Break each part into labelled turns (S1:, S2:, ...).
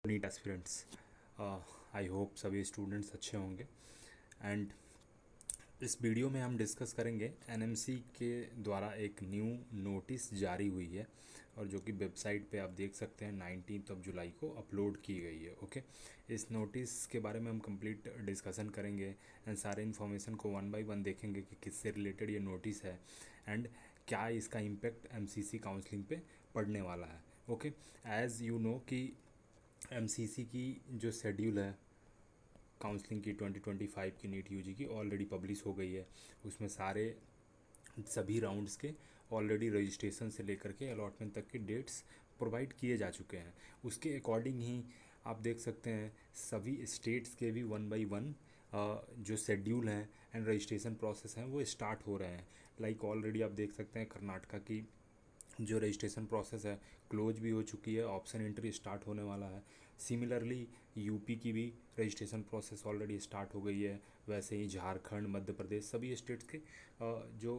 S1: NEET aspirants. I hope सभी students अच्छे होंगे। एंड इस वीडियो में हम डिस्कस करेंगे एनएमसी के द्वारा एक न्यू नोटिस जारी हुई है और जो कि वेबसाइट पे आप देख सकते हैं 19 जुलाई को अपलोड की गई है। ओके, इस नोटिस के बारे में हम कंप्लीट डिस्कशन करेंगे एंड सारे इन्फॉर्मेशन को वन बाय वन देखेंगे कि किससे रिलेटेड ये नोटिस है एंड क्या इसका इम्पेक्ट एमसीसी काउंसलिंग पे पड़ने वाला है। ओके, एज़ यू नो कि एमसीसी की जो शेड्यूल है काउंसलिंग की 2025 की नीट यूजी की ऑलरेडी पब्लिश हो गई है। उसमें सारे सभी राउंड्स के ऑलरेडी रजिस्ट्रेशन से लेकर के अलॉटमेंट तक के डेट्स प्रोवाइड किए जा चुके हैं। उसके अकॉर्डिंग ही आप देख सकते हैं सभी स्टेट्स के भी वन बाय वन जो शेड्यूल हैं एंड रजिस्ट्रेशन प्रोसेस हैं वो स्टार्ट हो रहे हैं। लाइक ऑलरेडी आप देख सकते हैं कर्नाटका की जो रजिस्ट्रेशन प्रोसेस है क्लोज भी हो चुकी है, ऑप्शन एंट्री स्टार्ट होने वाला है। सिमिलरली यूपी की भी रजिस्ट्रेशन प्रोसेस ऑलरेडी स्टार्ट हो गई है। वैसे ही झारखंड, मध्य प्रदेश, सभी स्टेट्स के जो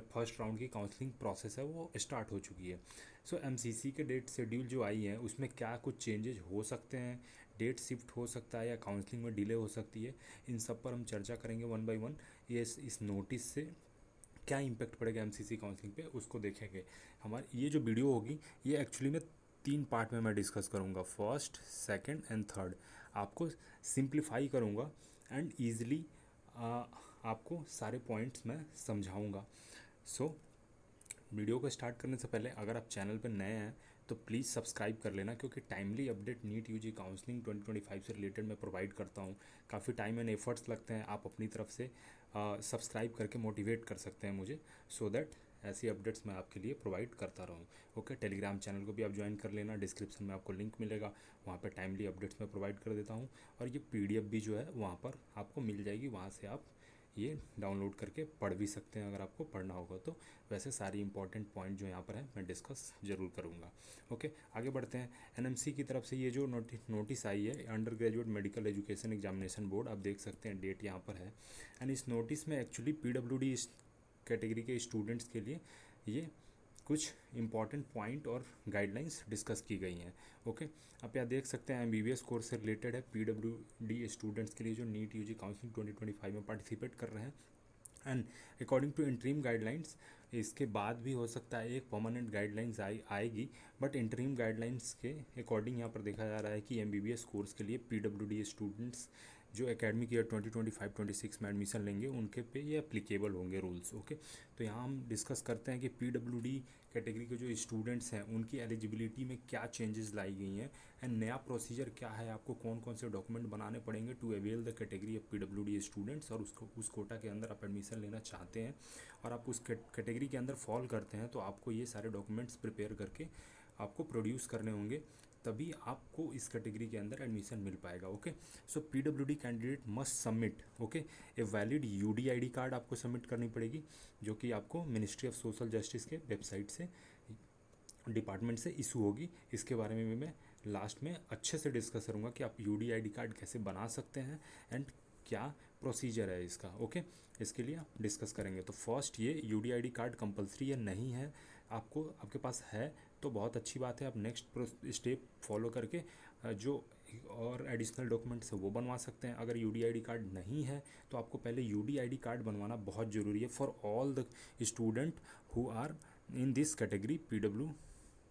S1: फर्स्ट राउंड की काउंसलिंग प्रोसेस है वो स्टार्ट हो चुकी है। सो एमसीसी के डेट शेड्यूल जो आई है उसमें क्या कुछ चेंजेस हो सकते हैं, डेट शिफ्ट हो सकता है या काउंसलिंग में डिले हो सकती है, इन सब पर हम चर्चा करेंगे वन बाय वन। ये इस नोटिस से क्या इम्पैक्ट पड़ेगा एमसीसी काउंसलिंग पे उसको देखेंगे। हमारी ये जो वीडियो होगी ये एक्चुअली में 3 पार्ट में मैं डिस्कस करूँगा, फर्स्ट, सेकंड एंड थर्ड। आपको सिंप्लीफाई करूँगा एंड ईज़िली आपको सारे पॉइंट्स मैं समझाऊँगा। सो वीडियो को स्टार्ट करने से पहले अगर आप चैनल पर नए हैं तो प्लीज़ सब्सक्राइब कर लेना, क्योंकि timely update NEET UG counselling 2025 से रिलेटेड मैं प्रोवाइड करता हूँ। काफ़ी टाइम एंड एफर्ट्स लगते हैं, आप अपनी तरफ से सब्सक्राइब करके मोटिवेट कर सकते हैं मुझे, सो दैट ऐसी अपडेट्स मैं आपके लिए प्रोवाइड करता रहूँ। ओके, टेलीग्राम चैनल को भी आप ज्वाइन कर लेना, डिस्क्रिप्शन में आपको लिंक मिलेगा, वहाँ पर टाइमली अपडेट्स मैं प्रोवाइड कर देता हूँ। और ये पीडीएफ भी जो है वहाँ पर आपको मिल जाएगी, वहाँ से आप ये डाउनलोड करके पढ़ भी सकते हैं अगर आपको पढ़ना होगा तो। वैसे सारी इंपॉर्टेंट पॉइंट जो यहाँ पर है मैं डिस्कस ज़रूर करूँगा। ओके, आगे बढ़ते हैं। एनएमसी की तरफ से ये जो नोटिस आई है, under graduate medical education examination board, आप देख सकते हैं डेट यहाँ पर है। एंड इस नोटिस में एक्चुअली पीडब्ल्यूडी कैटेगरी के स्टूडेंट्स के लिए ये कुछ इम्पॉर्टेंट पॉइंट और गाइडलाइंस डिस्कस की गई हैं। ओके, आप यहाँ देख सकते हैं एमबीबीएस कोर्स से रिलेटेड है पीडब्ल्यूडी स्टूडेंट्स के लिए जो नीट यूजी काउंसलिंग 2025 में पार्टिसिपेट कर रहे हैं। And according to interim guidelines इसके बाद भी हो सकता है एक परमानेंट गाइडलाइंस आएगी, बट इंटरीम गाइडलाइंस के अकॉर्डिंग यहाँ पर देखा जा रहा है कि एमबीबीएस कोर्स के लिए पीडब्ल्यूडी स्टूडेंट्स जो एकेडमिक ईयर 2025-26 में एडमिशन लेंगे उनके पे ये एप्लीकेबल होंगे रूल्स। ओके, तो यहाँ हम डिस्कस करते हैं कि पीडब्ल्यूडी कैटेगरी के जो स्टूडेंट्स हैं उनकी एलिजिबिलिटी में क्या चेंजेस लाई गई हैं एंड नया प्रोसीजर क्या है, आपको कौन कौन से डॉक्यूमेंट बनाने पड़ेंगे to avail the category of PWD students. और उसको उस कोटा के अंदर आप एडमिशन लेना चाहते हैं और आप उस कैटेगरी के अंदर फॉल करते हैं तो आपको ये सारे डॉक्यूमेंट्स प्रिपेयर करके आपको प्रोड्यूस करने होंगे, तभी आपको इस कैटेगरी के अंदर एडमिशन मिल पाएगा। Okay, so PWD candidate must submit a valid UDID card आपको सबमिट करनी पड़ेगी, जो कि आपको मिनिस्ट्री ऑफ सोशल जस्टिस के वेबसाइट से डिपार्टमेंट से इशू होगी। इसके बारे में भी मैं लास्ट में अच्छे से डिस्कस करूँगा कि आप यूडीआईडी कार्ड कैसे बना सकते हैं एंड क्या प्रोसीजर है इसका। ओके, इसके लिए आप डिस्कस करेंगे। तो फर्स्ट, ये यूडीआईडी कार्ड कंपलसरी या नहीं है, आपको आपके पास है तो बहुत अच्छी बात है, आप नेक्स्ट स्टेप फॉलो करके जो और एडिशनल डॉक्यूमेंट्स है वो बनवा सकते हैं। अगर यूडीआईडी कार्ड नहीं है तो आपको पहले यूडीआईडी कार्ड बनवाना बहुत ज़रूरी है for all the student who are in this category PW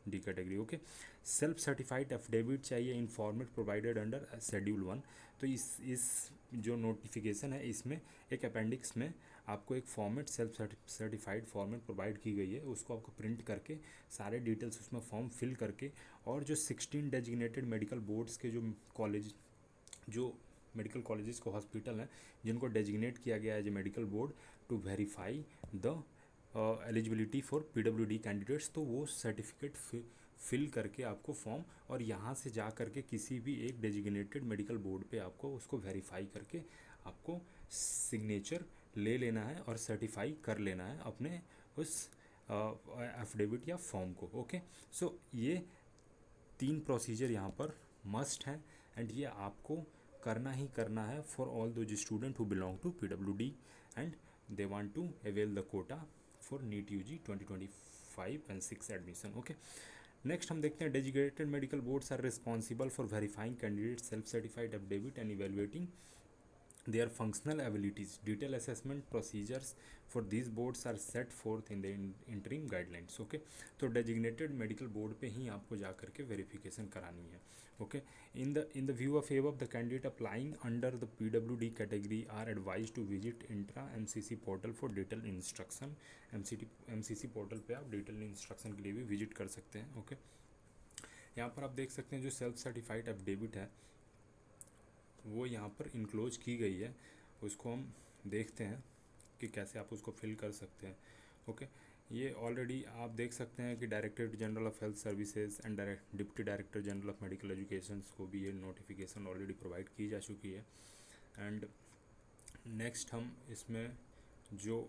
S1: D category. Okay, self certified affidavit चाहिए in format provided under schedule 1। तो इस जो नोटिफिकेशन है इसमें एक अपेंडिक्स में आपको एक format self certified format provide की गई है, उसको आपको प्रिंट करके सारे डिटेल्स उसमें फॉर्म फिल करके, और जो 16 डेजिग्नेटेड मेडिकल बोर्ड्स के जो कॉलेज जो मेडिकल कॉलेजेस को हॉस्पिटल हैं जिनको डेजिग्नेट किया गया है as a medical board to verify the eligibility for PWD candidates, तो वो सर्टिफिकेट फिल करके आपको फॉर्म, और यहाँ से जा करके किसी भी एक डेजिग्नेटेड मेडिकल बोर्ड पे आपको उसको वेरीफाई करके आपको सिग्नेचर ले लेना है और सर्टिफाई कर लेना है अपने उस एफिडेविट या फॉर्म को। ओके, सो ये 3 प्रोसीजर यहाँ पर मस्ट हैं एंड ये आपको करना ही करना है for all those student who belong to PWD and they want to avail the quota for NEET UG 2025 and 6 admission. Okay, next हम देखते हैं designated medical boards are responsible for verifying candidate self certified affidavit and evaluating their functional abilities. Detailed assessment procedures for these boards are set forth in the interim guidelines. Okay, तो designated medical board पे ही आपको जा करके verification करानी है. Okay, in the view of above, the candidate applying under the PWD category are advised to visit intra MCC portal for detailed instruction. MCC portal पे आप detail instruction के लिए भी विजिट कर सकते हैं. ओके, यहाँ पर आप देख सकते हैं जो सेल्फ सर्टिफाइड एफिडेविट है वो यहाँ पर इनक्लोज की गई है. उसको हम देखते हैं कि कैसे आप उसको फिल कर सकते हैं. ओके, ये ऑलरेडी आप देख सकते हैं कि directorate general of health services and deputy director general of medical education को भी ये नोटिफिकेशन ऑलरेडी प्रोवाइड की जा चुकी है. एंड नेक्स्ट हम इसमें जो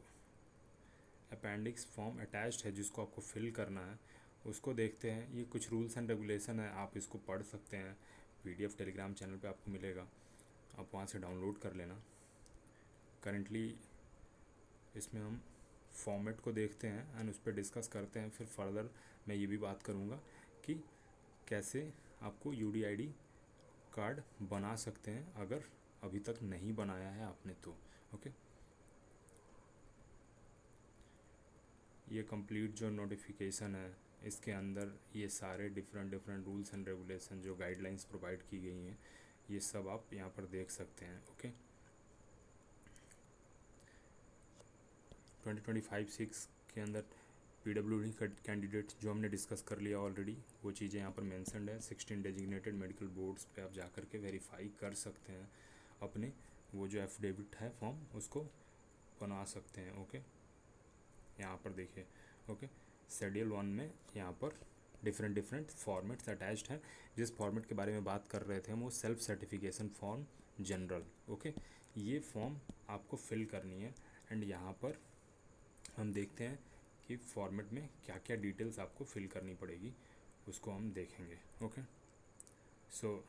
S1: अपेंडिक्स फॉर्म अटैच्ड है जिसको आपको फिल करना है उसको देखते हैं. ये कुछ रूल्स एंड रेगुलेशन है, आप इसको पढ़ सकते हैं. PDF टेलीग्राम चैनल पे आपको मिलेगा, आप वहाँ से डाउनलोड कर लेना. करेंटली इसमें हम फॉर्मेट को देखते हैं एंड उस पर डिस्कस करते हैं. फिर फर्दर मैं ये भी बात करूँगा कि कैसे आपको UDID कार्ड बना सकते हैं अगर अभी तक नहीं बनाया है आपने तो. ओके, ये कंप्लीट जो नोटिफिकेशन है इसके अंदर ये सारे डिफरेंट रूल्स एंड रेगुलेशन जो गाइडलाइंस प्रोवाइड की गई हैं ये सब आप यहाँ पर देख सकते हैं. ओके, 2025-6 के अंदर PWD कैंडिडेट जो हमने डिस्कस कर लिया ऑलरेडी वो चीज़ें यहाँ पर मेंशन्ड है. 16 डेजिग्नेटेड मेडिकल बोर्ड्स पे आप जा कर के वेरीफाई कर सकते हैं, अपने वो जो एफिडेविट है फॉर्म उसको बना सकते हैं. ओके, यहाँ पर देखिए. ओके, शेड्यूल 1 में यहाँ पर डिफरेंट फॉर्मेट्स अटैच्ड हैं. जिस फॉर्मेट के बारे में बात कर रहे थे हम वो self certification form general. Okay, ये फॉर्म आपको फिल करनी है. एंड यहाँ पर हम देखते हैं कि फॉर्मेट में क्या क्या डिटेल्स आपको फिल करनी पड़ेगी उसको हम देखेंगे. ओके, सो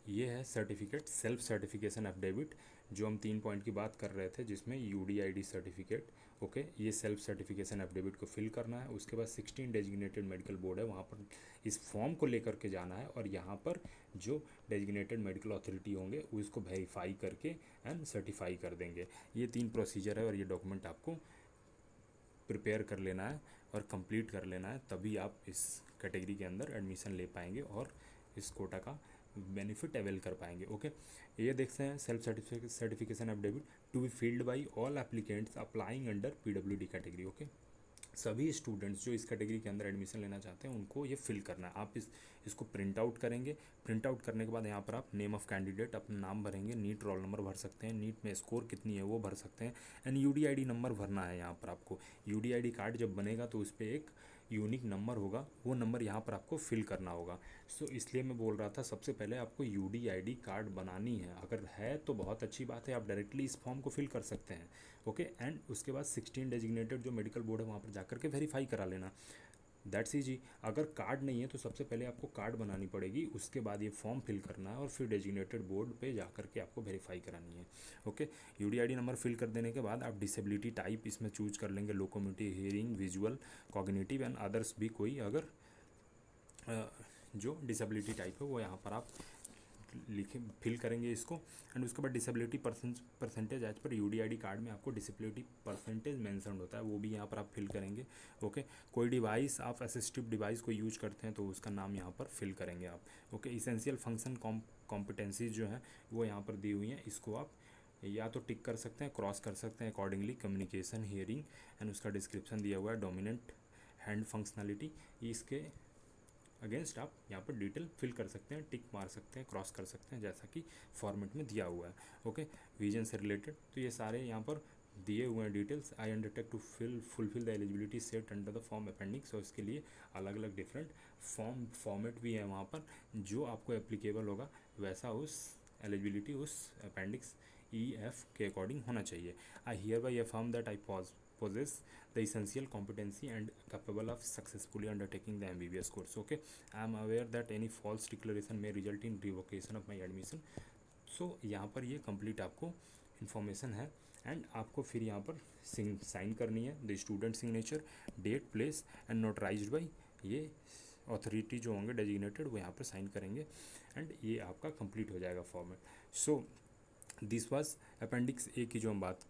S1: ये है सर्टिफिकेट सेल्फ सर्टिफिकेशन एफिडेविट जो हम 3 पॉइंट की बात कर रहे थे जिसमें UDID सर्टिफिकेट. ओके, ये सेल्फ सर्टिफिकेशन एफिडेविट को फिल करना है. उसके बाद 16 डेजिग्नेटेड मेडिकल बोर्ड है वहाँ पर इस फॉर्म को लेकर के जाना है और यहाँ पर जो डेजिग्नेटेड मेडिकल अथॉरिटी होंगे वो इसको वेरीफाई करके एंड सर्टिफाई कर देंगे. ये 3 प्रोसीजर है और ये डॉक्यूमेंट आपको प्रिपेयर कर लेना है और कंप्लीट कर लेना है, तभी आप इस कैटेगरी के अंदर एडमिशन ले पाएंगे और इस कोटा का बेनिफिट अवेल कर पाएंगे. ओके, ये देखते हैं self certification affidavit to be filled by all applicants applying under PWD category. Okay, सभी स्टूडेंट्स जो इस कैटेगरी के अंदर एडमिशन लेना चाहते हैं उनको ये फिल करना है. आप इसको प्रिंट आउट करेंगे. प्रिंट आउट करने के बाद यहाँ पर आप नेम ऑफ कैंडिडेट अपना नाम भरेंगे, नीट रोल नंबर भर सकते हैं, नीट में स्कोर कितनी है वो भर सकते हैं एंड UDID नंबर भरना है. यहाँ पर आपको UDID कार्ड जब बनेगा तो उस पर एक यूनिक नंबर होगा, वो नंबर यहाँ पर आपको फिल करना होगा. सो इसलिए मैं बोल रहा था सबसे पहले आपको UDID कार्ड बनानी है. अगर है तो बहुत अच्छी बात है, आप डायरेक्टली इस फॉर्म को फिल कर सकते हैं. ओके, एंड उसके बाद 16 डेजिग्नेटेड जो मेडिकल बोर्ड है वहाँ पर जाकर के वेरीफाई करा लेना. That's easy. अगर कार्ड नहीं है तो सबसे पहले आपको कार्ड बनानी पड़ेगी, उसके बाद ये फॉर्म फिल करना है और फिर डेजिग्नेटेड बोर्ड पे जाकर के आपको वेरीफाई करानी है. ओके, UDID नंबर फिल कर देने के बाद आप डिसेबिलिटी टाइप इसमें चूज कर लेंगे, locomotive, hearing, visual, cognitive and others भी कोई अगर जो डिसेबिलिटी टाइप है वो यहाँ पर आप लिखे फिल करेंगे इसको. एंड उसके बाद disability percentage as per UDID card में आपको डिसेबिलिटी परसेंटेज मेंशन होता है वो भी यहाँ पर आप फिल करेंगे. ओके, कोई डिवाइस आप असिस्टिव डिवाइस को यूज करते हैं तो उसका नाम यहाँ पर फिल करेंगे आप. ओके, इसेंशियल फंक्शन कॉम्पिटेंसीज जो हैं वो यहाँ पर दी हुई हैं, इसको आप या तो टिक कर सकते हैं, क्रॉस कर सकते हैं अकॉर्डिंगली. कम्युनिकेशन, हियरिंग एंड उसका डिस्क्रिप्शन दिया हुआ है. डोमिनेंट हैंड फंक्शनलिटी, इसके अगेंस्ट आप यहाँ पर डिटेल फिल कर सकते हैं, टिक मार सकते हैं, क्रॉस कर सकते हैं जैसा कि फॉर्मेट में दिया हुआ है. ओके, विजन से रिलेटेड तो ये सारे यहाँ पर दिए हुए हैं details. I undertake to fulfil the eligibility set under the form appendix. और इसके लिए अलग अलग डिफरेंट फॉर्मेट भी है वहाँ पर जो आपको एप्लीकेबल होगा वैसा उस एलिजिबिलिटी उस अपेंडिक्स EF के अकॉर्डिंग होना चाहिए. I hear by affirm that I possess the essential competency and capable of successfully undertaking the MBBS course. Okay, I am aware that any false declaration may result in revocation of my admission. So यहाँ पर ये complete आपको information है and आपको फिर यहाँ पर sign करनी है, the student signature, date, place and notarized by, ये अथॉरिटी जो होंगे डेजिग्नेटेड वो यहाँ पर साइन करेंगे एंड ये आपका कंप्लीट हो जाएगा format. So this was appendix a की जो हम बात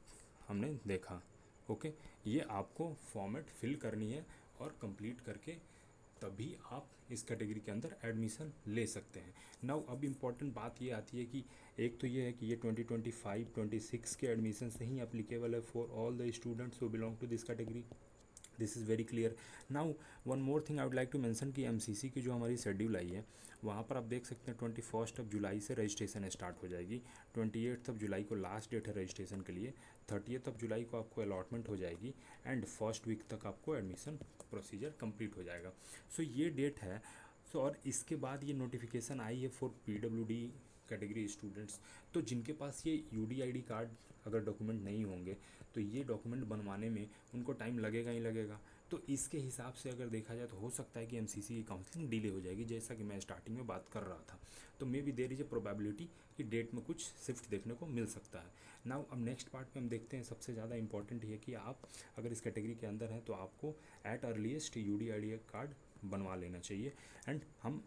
S1: हमने देखा। ओके, ये आपको फॉर्मेट फिल करनी है और कंप्लीट करके तभी आप इस कैटेगरी के अंदर एडमिशन ले सकते हैं। नाउ अब इम्पॉर्टेंट बात ये आती है कि एक तो ये है कि ये 2025-26 के एडमिशन से ही अप्लीकेबल है for all the students who belong to this category, this is very clear. Now one more thing I would like to mention कि एमसीसी की जो हमारी शेड्यूल आई है वहाँ पर आप देख सकते हैं 21 जुलाई से रजिस्ट्रेशन स्टार्ट हो जाएगी, 28 जुलाई को लास्ट डेट है रजिस्ट्रेशन के लिए, 30 जुलाई को आपको अलॉटमेंट हो जाएगी एंड फर्स्ट वीक तक आपको एडमिशन प्रोसीजर कंप्लीट हो जाएगा। सो ये डेट है। सो और इसके बाद ये नोटिफिकेशन आई है फॉर पीडब्ल्यूडी कैटेगरी स्टूडेंट्स। तो जिनके पास ये यूडीआईडी कार्ड अगर डॉक्यूमेंट नहीं होंगे तो ये डॉक्यूमेंट बनवाने में उनको टाइम लगेगा ही लगेगा। तो इसके हिसाब से अगर देखा जाए तो हो सकता है कि एमसीसी की काउंसलिंग डिले हो जाएगी, जैसा कि मैं स्टार्टिंग में बात कर रहा था। तो may be there is a probability कि डेट में कुछ शिफ्ट देखने को मिल सकता है। नाउ अब नेक्स्ट पार्ट में हम देखते हैं, सबसे ज़्यादा इंपॉर्टेंट ये कि आप अगर इस कैटेगरी के अंदर हैं तो आपको एट अर्लीस्ट यूडीआईडी कार्ड बनवा लेना चाहिए। एंड हम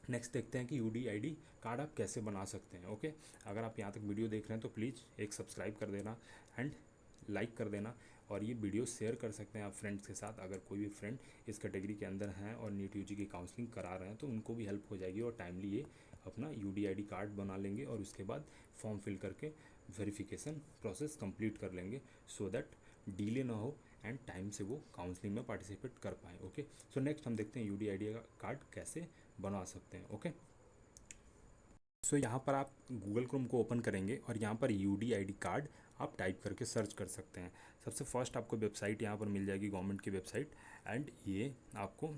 S1: नेक्स्ट देखते हैं कि यूडीआईडी कार्ड आप कैसे बना सकते हैं। ओके, अगर आप यहाँ तक वीडियो देख रहे हैं तो प्लीज़ एक सब्सक्राइब कर देना एंड लाइक कर देना, और ये वीडियो शेयर कर सकते हैं आप फ्रेंड्स के साथ। अगर कोई भी फ्रेंड इस कैटेगरी के अंदर हैं और नीट यूजी की काउंसलिंग करा रहे हैं तो उनको भी हेल्प हो जाएगी और टाइमली ये अपना यूडीआईडी कार्ड बना लेंगे और उसके बाद फॉर्म फिल करके वेरिफिकेशन प्रोसेस कंप्लीट कर लेंगे, सो दैट डिले ना हो एंड टाइम से वो काउंसलिंग में पार्टिसिपेट कर पाएँ। ओके, सो नेक्स्ट हम देखते हैं यूडीआईडी का कार्ड कैसे बना सकते हैं। ओके, सो यहाँ पर आप गूगल क्रोम को ओपन करेंगे और यहाँ पर यूडीआईडी कार्ड आप टाइप करके सर्च कर सकते हैं। सबसे फर्स्ट आपको वेबसाइट यहाँ पर मिल जाएगी, गवर्नमेंट की वेबसाइट, एंड ये आपको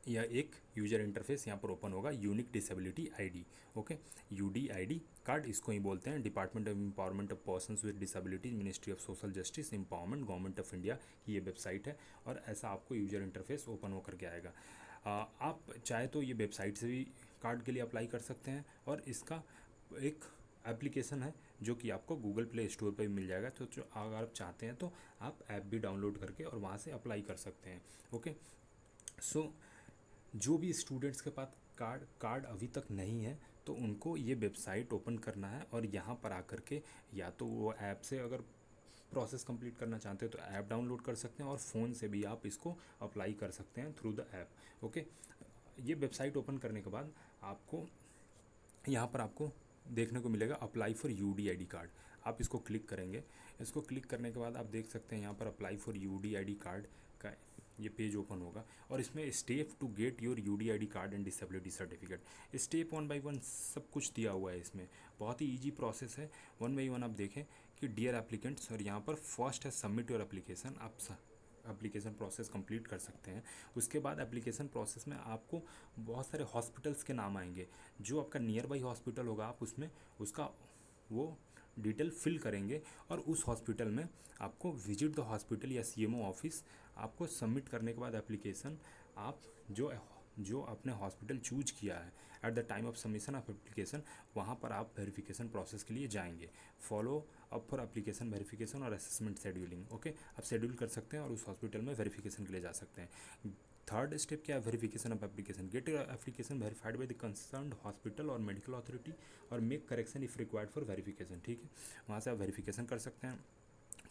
S1: यह एक यूजर इंटरफेस यहाँ पर ओपन होगा, unique disability ID. Okay, UDID card इसको ही बोलते हैं, department of empowerment of persons with disabilities, ministry of social justice, empowerment, government of India की ये वेबसाइट है। और ऐसा आपको यूजर इंटरफेस ओपन होकर के आएगा। आप चाहे तो ये वेबसाइट से भी कार्ड के लिए अप्लाई कर सकते हैं और इसका एक एप्लीकेशन है जो कि आपको गूगल प्ले स्टोर पर भी मिल जाएगा। तो जो अगर आप चाहते हैं तो आप ऐप भी डाउनलोड करके और वहाँ से अप्लाई कर सकते हैं। ओके, सो जो भी स्टूडेंट्स के पास कार्ड अभी तक नहीं है तो उनको ये वेबसाइट ओपन करना है और यहाँ पर आकर के या तो वो ऐप से अगर प्रोसेस कंप्लीट करना चाहते हैं तो ऐप डाउनलोड कर सकते हैं और फ़ोन से भी आप इसको अप्लाई कर सकते हैं थ्रू द ऐप। ओके, ये वेबसाइट ओपन करने के बाद आपको यहाँ पर आपको देखने को मिलेगा अप्लाई फॉर यूडीआईडी कार्ड। आप इसको क्लिक करेंगे। इसको क्लिक करने के बाद आप देख सकते हैं यहाँ पर अप्लाई फॉर यूडीआईडी कार्ड का ये पेज ओपन होगा और इसमें step to get your UDID card and disability certificate, step 1 by 1 सब कुछ दिया हुआ है इसमें। बहुत ही ईजी प्रोसेस है। 1 बाई 1 आप देखें कि डियर एप्लीकेंट्स, और यहाँ पर फर्स्ट है सबमिट योर एप्लीकेशन। आप एप्लीकेशन प्रोसेस कंप्लीट कर सकते हैं। उसके बाद एप्लीकेशन प्रोसेस में आपको बहुत सारे हॉस्पिटल्स के नाम आएंगे, जो आपका नियर बाई हॉस्पिटल होगा आप उसमें उसका वो डिटेल फिल करेंगे और उस हॉस्पिटल में आपको विजिट द हॉस्पिटल या सीएमओ ऑफिस आपको सबमिट करने के बाद एप्लीकेशन आप जो आपने हॉस्पिटल चूज किया है at the time of submission of application, वहाँ पर आप वेरिफिकेशन प्रोसेस के लिए जाएंगे। Follow up for application verification और असेसमेंट शेड्यूलिंग। ओके, आप शेड्यूल कर सकते हैं और उस हॉस्पिटल में वेरिफिकेशन के लिए जा सकते हैं। थर्ड स्टेप क्या है, verification of application. Get application verified by the concerned hospital और मेडिकल अथॉरिटी और make correction if required for verification. ठीक है, वहाँ से आप वेरिफिकेशन कर सकते हैं।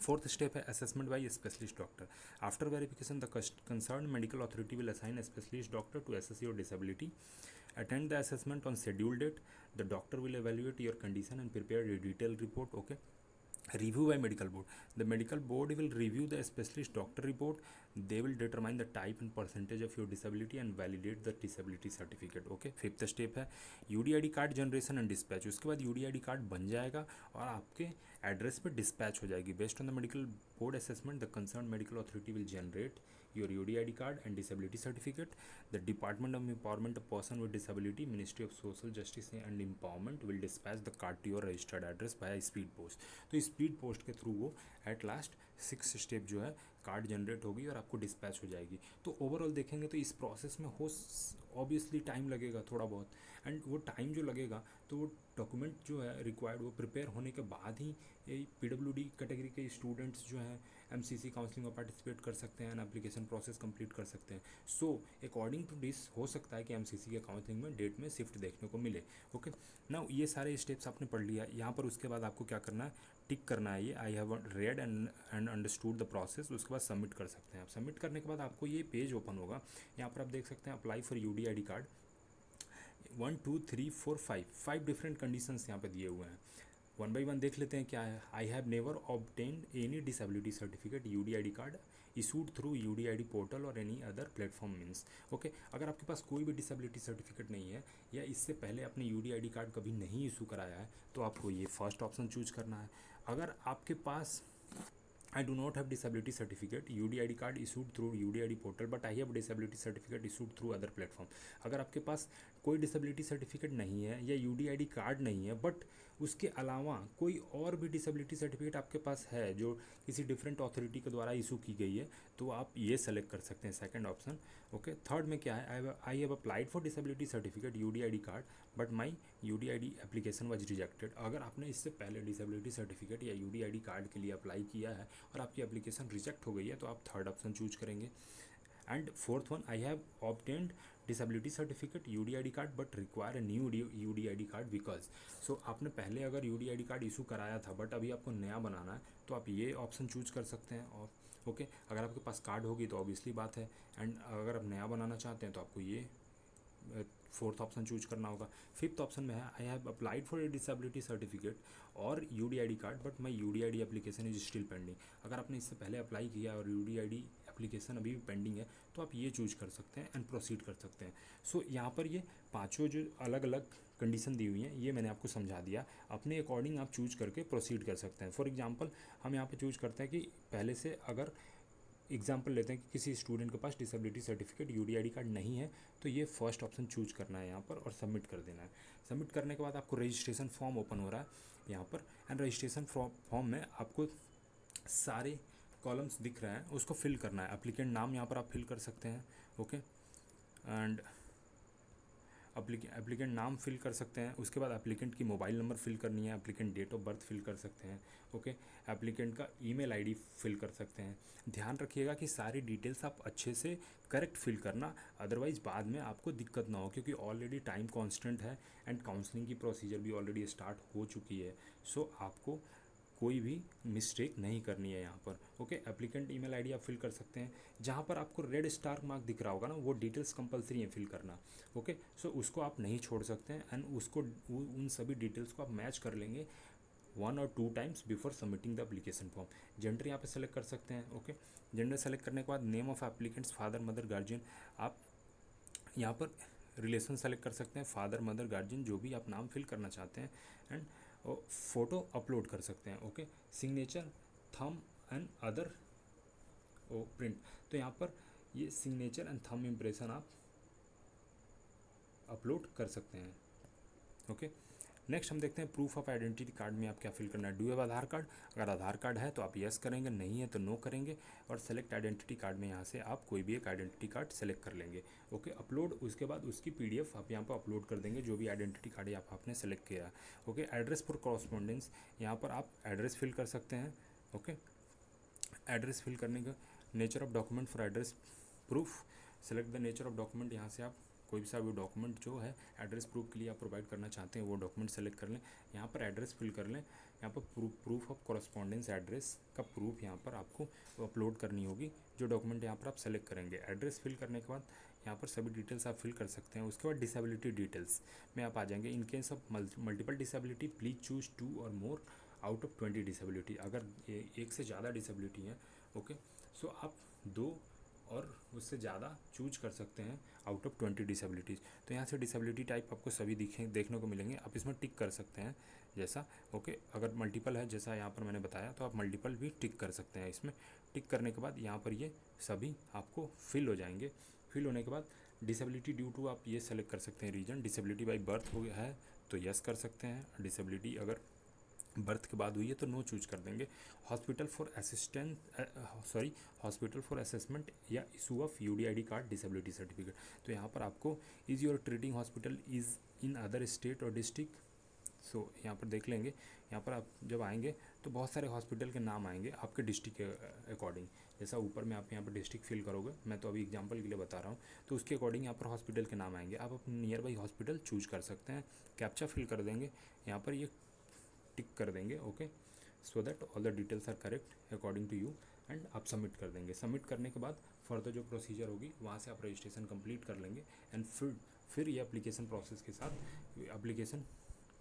S1: फोर्थ स्टेप है assessment by specialist doctor. After verification the concern medical authority will assign a specialist doctor to assess your disability. Attend the assessment on scheduled date. The doctor will evaluate your condition and prepare a detailed report. Okay. Review by medical board. The medical board will review the specialist doctor report. They will determine the type and percentage of your disability and validate the disability certificate. Okay. Fifth step है UDID card generation and dispatch. उसके बाद UDID card बन जाएगा और आपके address पे dispatch हो जाएगी। Based on the medical board assessment the concern medical authority will generate your UDID card and disability certificate. The Department of Empowerment of Person with Disability, Ministry of Social Justice and Empowerment will dispatch the card to your registered address by speed post. तो speed post के through वो at last 6 step जो है card generate होगी और आपको dispatch हो जाएगी। तो ओवरऑल देखेंगे तो इस प्रोसेस में हो ऑब्वियसली टाइम लगेगा थोड़ा बहुत, एंड वो टाइम जो लगेगा तो वो डॉक्यूमेंट जो है रिक्वायर्ड वो प्रिपेयर होने के बाद ही PWD कैटेगरी के स्टूडेंट्स जो हैं MCC काउंसलिंग में पार्टिसिपेट कर सकते हैं एंड एप्लीकेशन प्रोसेस कंप्लीट कर सकते हैं। सो अकॉर्डिंग टू दिस हो सकता है कि MCC के काउंसलिंग में डेट में शिफ्ट देखने को मिले। ओके, नाउ ये सारे स्टेप्स आपने पढ़ लिया यहाँ पर। उसके बाद आपको क्या करना है, टिक करना है ये I have read and understood the process. उसके बाद सबमिट कर सकते हैं आप। सबमिट करने के बाद आपको ये पेज ओपन होगा। यहाँ पर आप देख सकते हैं apply for UDID card 1 2 3 4 5 different conditions यहाँ पे दिए हुए हैं। वन बाई वन देख लेते हैं क्या है। I have never obtained any disability certificate UDID card issued through UDID portal और any other platform means. Okay, अगर आपके पास कोई भी डिसेबिलिटी सर्टिफिकेट नहीं है या इससे पहले आपने UDID कार्ड कभी नहीं इशू कराया है तो आपको ये फर्स्ट ऑप्शन चूज करना है। अगर आपके पास I do not have disability certificate, UDID card issued through UDID portal, but I have disability certificate issued through other platform। अगर आपके पास कोई डिसेबिलिटी सर्टिफिकेट नहीं है या UDID कार्ड नहीं है बट उसके अलावा कोई और भी डिसेबिलिटी सर्टिफिकेट आपके पास है जो किसी डिफरेंट अथॉरिटी के द्वारा इशू की गई है तो आप ये सेलेक्ट कर सकते हैं, सेकंड ऑप्शन। ओके, थर्ड में क्या है, I have applied for disability certificate UDID card but my UDID application was rejected. अगर आपने इससे पहले डिसेबिलिटी सर्टिफिकेट या UDID कार्ड के लिए अप्लाई किया है और आपकी एप्लीकेशन रिजेक्ट हो गई है तो आप थर्ड ऑप्शन चूज करेंगे। And fourth one, I have obtained disability certificate UDID card but require new UDID card because. So आपने पहले अगर UDID कार्ड इशू कराया था बट अभी आपको नया बनाना है तो आप ये ऑप्शन चूज कर सकते हैं। और ओके, अगर आपके पास कार्ड होगी तो ऑब्वियसली बात है, एंड अगर आप नया बनाना चाहते हैं तो आपको ये फोर्थ ऑप्शन चूज करना होगा। फिफ्थ ऑप्शन में है I have applied for a disability certificate और UDID card but my UDID application is still pending. अगर आपने इससे पहले अप्लाई किया और UDID एप्लीकेशन अभी भी पेंडिंग है तो आप ये चूज कर सकते हैं एंड प्रोसीड कर सकते हैं। सो यहाँ पर ये पांचों जो अलग अलग कंडीशन दी हुई हैं ये मैंने आपको समझा दिया। अपने अकॉर्डिंग आप चूज करके प्रोसीड कर सकते हैं। फॉर एग्जांपल हम यहाँ पे चूज करते हैं कि पहले से अगर एग्जाम्पल लेते हैं कि किसी स्टूडेंट के पास डिसेबिलिटी सर्टिफिकेट UDID कार्ड नहीं है तो ये फर्स्ट ऑप्शन चूज करना है यहाँ पर और सबमिट कर देना है। सबमिट करने के बाद आपको रजिस्ट्रेशन फॉर्म ओपन हो रहा है यहाँ पर, एंड रजिस्ट्रेशन फॉर्म में आपको सारे कॉलम्स दिख रहे हैं उसको फिल करना है। एप्लीकेंट नाम यहाँ पर आप फिल कर सकते हैं। ओके, एंड एप्लीकेंट नाम फिल कर सकते हैं। उसके बाद एप्लीकेंट की मोबाइल नंबर फिल करनी है, applicant date of birth fill कर सकते हैं। ओके, एप्लीकेंट का ईमेल आईडी फिल कर सकते हैं। ध्यान रखिएगा कि सारी डिटेल्स आप अच्छे से करेक्ट फिल करना, अदरवाइज बाद में आपको दिक्कत ना हो क्योंकि ऑलरेडी टाइम कांस्टेंट है एंड काउंसलिंग की प्रोसीजर भी ऑलरेडी स्टार्ट हो चुकी है। सो आपको कोई भी मिस्टेक नहीं करनी है यहाँ पर। ओके, एप्लीकेंट ईमेल आईडी आप फिल कर सकते हैं। जहाँ पर आपको रेड स्टार मार्क दिख रहा होगा ना वो डिटेल्स कंपलसरी है फिल करना। ओके, सो उसको आप नहीं छोड़ सकते हैं एंड उसको उन सभी डिटेल्स को आप मैच कर लेंगे 1 और 2 times before submitting the application form. Gender यहाँ पे सेलेक्ट कर सकते हैं। ओके, जेंडर सेलेक्ट करने के बाद name of applicants father mother guardian, आप यहाँ पर रिलेशन सेलेक्ट कर सकते हैं, फादर मदर गार्जियन जो भी आप नाम फिल करना चाहते हैं, एंड फ़ोटो अपलोड कर सकते हैं। Okay, signature thumb and other print, तो यहाँ पर ये सिग्नेचर एंड थंब इम्प्रेशन आप अपलोड कर सकते हैं। ओके, नेक्स्ट हम देखते हैं प्रूफ ऑफ आइडेंटिटी कार्ड में आप क्या फिल करना है। डू हैव आधार कार्ड, अगर आधार कार्ड है तो आप यस करेंगे, नहीं है तो नो करेंगे, और सेलेक्ट आइडेंटिटी कार्ड में यहाँ से आप कोई भी एक आइडेंटिटी कार्ड सेलेक्ट कर लेंगे। ओके, अपलोड, उसके बाद उसकी PDF आप यहाँ पर अपलोड कर देंगे जो भी आइडेंटिटी कार्ड है आपने सेलेक्ट किया है। ओके, एड्रेस फॉर कॉरस्पॉन्डेंस, यहाँ पर आप एड्रेस फिल कर सकते हैं। ओके, एड्रेस फिल करने का nature of document for address proof, select the nature of document, यहाँ से आप कोई भी सा भी डॉक्यूमेंट जो है एड्रेस प्रूफ के लिए आप प्रोवाइड करना चाहते हैं वो डॉक्यूमेंट सेलेक्ट कर लें। यहाँ पर एड्रेस फिल कर लें, यहाँ पर प्रूफ ऑफ कॉरस्पॉन्डेंस एड्रेस का प्रूफ यहाँ पर आपको अपलोड करनी होगी जो डॉक्यूमेंट यहाँ पर आप सेलेक्ट करेंगे। एड्रेस फिल करने के बाद यहाँ पर सभी डिटेल्स आप फिल कर सकते हैं। उसके बाद डिसेबिलिटी डिटेल्स में आप आ जाएंगे। In case of multiple disability please choose 2 और मोर आउट ऑफ 20 डिसेबिलिटी, अगर एक से ज़्यादा डिसेबिलिटी है ओके सो आप 2 और उससे ज़्यादा चूज कर सकते हैं आउट ऑफ 20 डिसेबिलिटीज़। तो यहाँ से डिसेबिलिटी टाइप आपको सभी देखने को मिलेंगे, आप इसमें टिक कर सकते हैं जैसा। ओके, अगर मल्टीपल है जैसा यहाँ पर मैंने बताया तो आप मल्टीपल भी टिक कर सकते हैं। इसमें टिक करने के बाद यहाँ पर ये सभी आपको फिल हो जाएंगे। फिल होने के बाद डिसेबिलिटी ड्यू टू आप ये सेलेक्ट कर सकते हैं रीजन। डिसेबिलिटी बाई बर्थ हो गया है तो यस कर सकते हैं। डिसेबिलिटी अगर बर्थ के बाद हुई है तो नो चूज कर देंगे। Hospital for hospital for assessment या issue of UDID card disability certificate. तो यहाँ पर आपको is your treating hospital is in other state और डिस्ट्रिक्ट। सो यहाँ पर देख लेंगे, यहाँ पर आप जब आएंगे तो बहुत सारे हॉस्पिटल के नाम आएंगे आपके डिस्ट्रिक्ट के अकॉर्डिंग। जैसा ऊपर में आप यहाँ पर डिस्ट्रिक्ट फिल करोगे, मैं तो अभी एग्जांपल के लिए बता रहा हूँ, तो उसके अकॉर्डिंग यहाँ पर हॉस्पिटल के नाम आएंगे। आप अपने नियर बाई हॉस्पिटल चूज कर सकते हैं, कैप्चा फिल कर देंगे, यहाँ पर ये टिक कर देंगे okay, so that all the details are correct according to you, and आप सबमिट कर देंगे। सबमिट करने के बाद फर्दर जो प्रोसीजर होगी वहाँ से आप रजिस्ट्रेशन कंप्लीट कर लेंगे, एंड फिर ये एप्लीकेशन प्रोसेस के साथ, एप्लीकेशन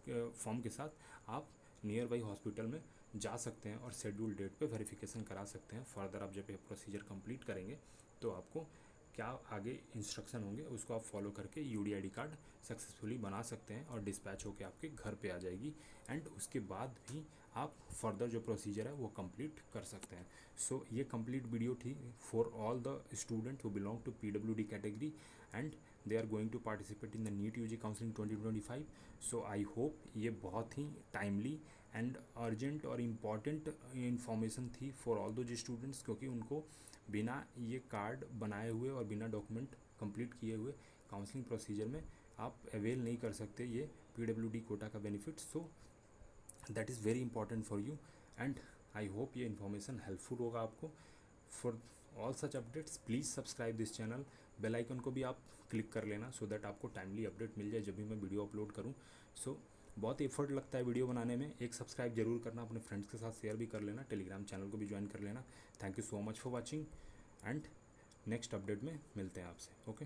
S1: फॉर्म के साथ आप नियर बाई हॉस्पिटल में जा सकते हैं और शेड्यूल डेट पे वेरिफिकेशन करा सकते हैं। फर्दर आप जब ये प्रोसीजर कंप्लीट करेंगे तो आपको क्या आगे इंस्ट्रक्शन होंगे उसको आप फॉलो करके यूडीआईडी कार्ड सक्सेसफुली बना सकते हैं और डिस्पैच होकर आपके घर पे आ जाएगी, एंड उसके बाद भी आप फर्दर जो प्रोसीजर है वो कंप्लीट कर सकते हैं। सो ये कंप्लीट वीडियो थी for all the student who belong to PWD category and they are going to participate in the NEET UG counselling 2025। So I hope ये बहुत ही टाइमली एंड अर्जेंट और इम्पॉर्टेंट इंफॉर्मेशन थी for all those students, क्योंकि उनको बिना ये card बनाए हुए और बिना डॉक्यूमेंट कंप्लीट किए हुए काउंसलिंग प्रोसीजर में आप अवेल नहीं कर सकते ये पीडब्ल्यूडी कोटा का benefit. So that is very important for you, and I hope ये इन्फॉर्मेशन हेल्पफुल होगा आपको। For all such updates please subscribe this channel, bell icon को भी आप क्लिक कर लेना सो दैट आपको टाइमली अपडेट मिल जाए जब भी मैं वीडियो अपलोड करूँ। सो बहुत एफर्ट लगता है वीडियो बनाने में, एक सब्सक्राइब जरूर करना, अपने फ्रेंड्स के साथ शेयर भी कर लेना, टेलीग्राम चैनल को भी ज्वाइन कर लेना। Thank you so much for watching, and next update में मिलते हैं आपसे ओके।